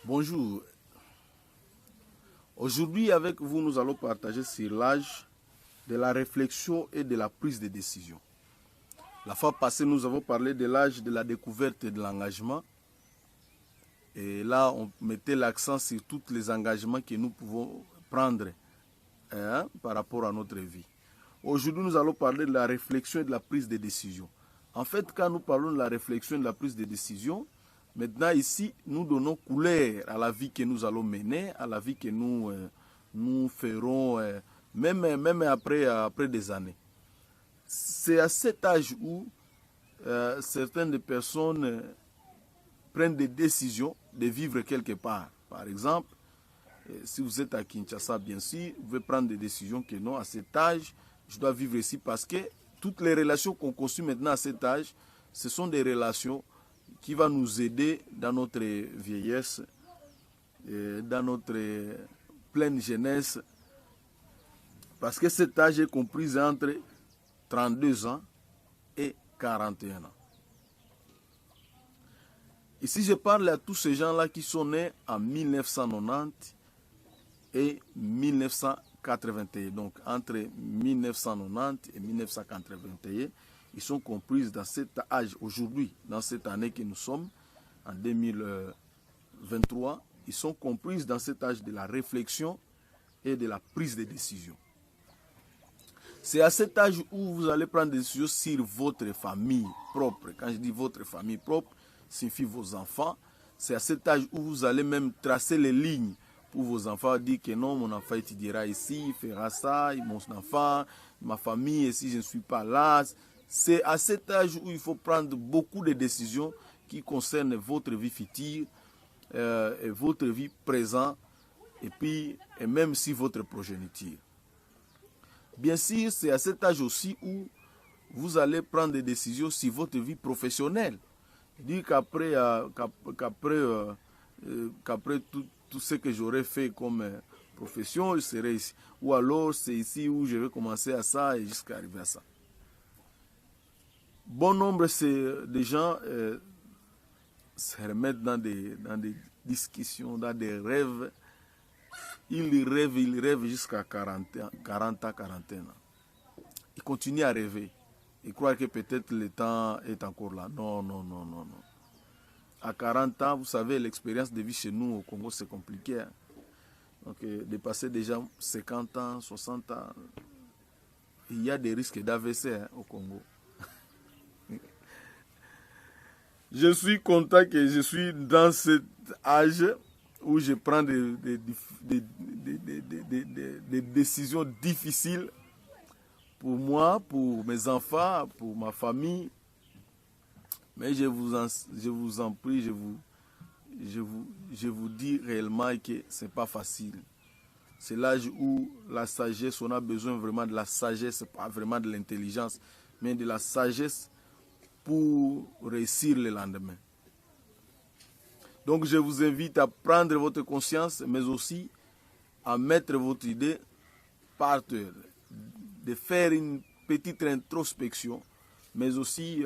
Bonjour. Aujourd'hui, avec vous, nous allons partager sur l'âge de la réflexion et de la prise de décision. La fois passée, nous avons parlé de l'âge de la découverte et de l'engagement. Et là, on mettait l'accent sur tous les engagements que nous pouvons prendre par rapport à notre vie. Aujourd'hui, nous allons parler de la réflexion et de la prise de décision. En fait, quand nous parlons de la réflexion et de la prise de décision, maintenant ici, nous donnons couleur à la vie que nous allons mener, à la vie que nous ferons, même après des années. C'est à cet âge où certaines personnes prennent des décisions de vivre quelque part. Par exemple, si vous êtes à Kinshasa, bien sûr, vous pouvez prendre des décisions que non, à cet âge, je dois vivre ici parce que toutes les relations qu'on construit maintenant à cet âge, ce sont des relations qui vont nous aider dans notre vieillesse, dans notre pleine jeunesse, parce que cet âge est compris entre 32 ans et 41 ans. Ici, je parle à tous ces gens-là qui sont nés en 1990 et 1981. Donc, entre 1990 et 1981, ils sont compris dans cet âge, aujourd'hui, dans cette année que nous sommes, en 2023, ils sont compris dans cet âge de la réflexion et de la prise de décision. C'est à cet âge où vous allez prendre des décisions sur votre famille propre. Quand je dis votre famille propre, signifie vos enfants. C'est à cet âge où vous allez même tracer les lignes pour vos enfants, dire que non, mon enfant étudiera ici, il fera ça, mon enfant, ma famille, et si je ne suis pas là. C'est à cet âge où il faut prendre beaucoup de décisions qui concernent votre vie future, et votre vie présente, et même si votre progéniture. Bien sûr, c'est à cet âge aussi où vous allez prendre des décisions sur votre vie professionnelle. Dire qu'après tout ce que j'aurais fait comme profession, je serai ici. Ou alors, c'est ici où je vais commencer à ça et jusqu'à arriver à ça. Bon nombre de gens se remettent dans des discussions, dans des rêves. Ils rêvent jusqu'à 40 ans, 41 ans. Ils continuent à rêver. Ils croient que peut-être le temps est encore là. Non, non, non, non, non. À 40 ans, vous savez, l'expérience de vie chez nous au Congo, c'est compliqué. Hein? Donc, dépasser déjà 50 ans, 60 ans, il y a des risques d'AVC au Congo. Je suis content que je suis dans cet âge où je prends des décisions difficiles pour moi, pour mes enfants, pour ma famille. Mais je vous en prie, je vous dis réellement que ce n'est pas facile. C'est l'âge où la sagesse, on a besoin vraiment de la sagesse, pas vraiment de l'intelligence, mais de la sagesse pour réussir le lendemain. Donc je vous invite à prendre votre conscience, mais aussi à mettre votre idée par terre, de faire une petite introspection, mais aussi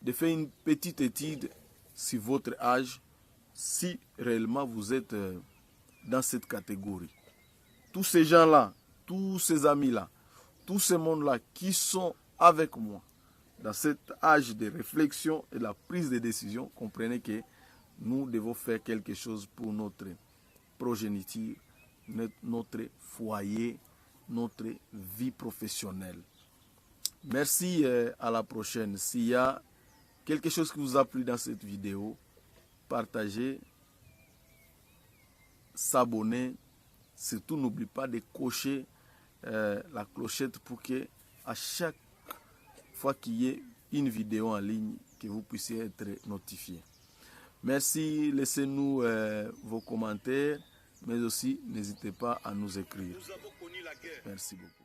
de faire une petite étude sur votre âge, si réellement vous êtes dans cette catégorie. Tous ces gens-là, tous ces amis-là, tout ce monde-là qui sont avec moi dans cet âge de réflexion et de la prise de décision, comprenez que nous devons faire quelque chose pour notre progéniture, notre foyer, notre vie professionnelle. Merci, à la prochaine. S'il y a quelque chose qui vous a plu dans cette vidéo, partagez, s'abonner. Surtout, n'oubliez pas de cocher la clochette pour que à chaque fois qu'il y ait une vidéo en ligne, que vous puissiez être notifié. Merci, laissez-nous vos commentaires, mais aussi n'hésitez pas à nous écrire. Merci beaucoup.